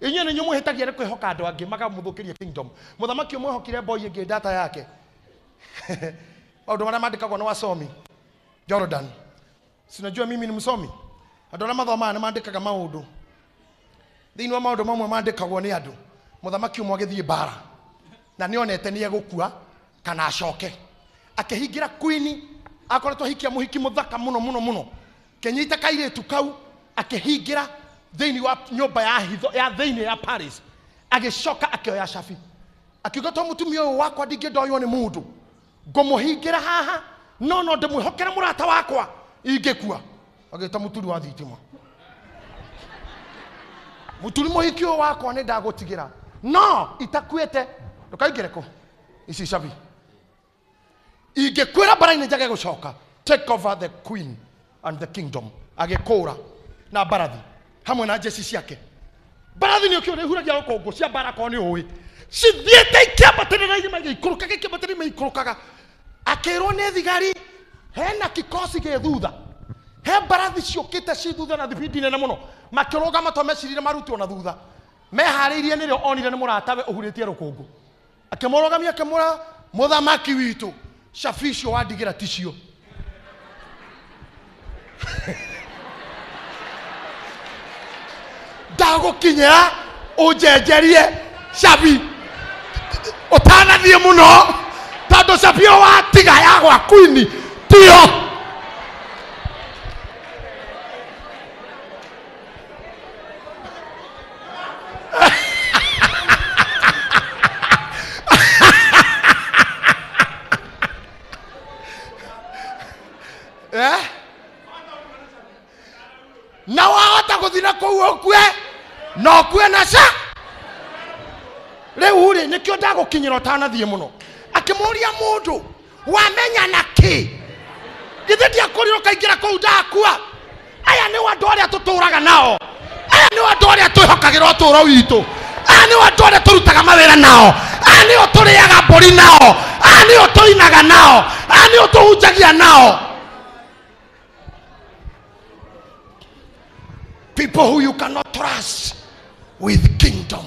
Inye ni nyumu hitagia reko hoka ando angi magamuthukiria kingdom. Muthamaki umwe hokire boy ingi data yake. Maundu maria mandikagwo ni wasomi. Jordan. Sinajua mimi ni msomi. Andu aria mathoma ni mandikaga maundu. Thiini wa maundu mamwe mandikagwo ni andu. Muthamaki umwe agithie bara. Na nionete ni egukua kana acoke. Akihingira queen akoretwo hikia muhiki muthaka muno. Kenyita kairetu kau akihingira thiini wa nyumba ya hitho ya thiini ya Paris. Agicoka akioya cabi. Akiuga mutumia uyu wakwa ndingĩndoywo ni mundu. Ngumuhingira haha no ndimwihokera murata wakwa ingĩkua. Agita muturi wa thitima. Muturi muhiki uyu wakwa ni ndagutigira. No itakuite ndukaingireko ici cabi. Ingekwira bara-ini njage gucoka. Take over the queen and the kingdom. Agikura na barathi hamwe na jeshi ciake. Barathi ni ukio huragia rukongo cia barako ni uwi. Cithiete ikiambatirira irima igikurukaga ikiambatirira igikurukaga. Akirwo ni thigari hena kikosi ge thutha. He barathi ciukite ci thutha na thibindi nene muno. Makirugama to mecirire marutwo na thutha. Mehariirie nirio onire ni muratawe uhuritie rukongo. Akimorogamia akimura muthamaki witu. Shaficio wadigira ticio. Dago kinyera ujejerie Shafi. Utanathie muno. Tando Shafi wa tiga ya gwa queen tio. Na wahota guthina kuu okue no kue na ca riu ri nikio ndagukinyira utanathie muno akimuria mundu wamenya na ki githe ndiakoriro kaingira kuu ndakua aya ni andu aria tuturaga nao aya ni andu aria twihokagira uturo witu aya ni andu aria turutaga mawira nao aya ni turiaga mburi nao aya ni tuinaga nao aya ni tuhunjagia nao. People who you cannot trust with kingdom.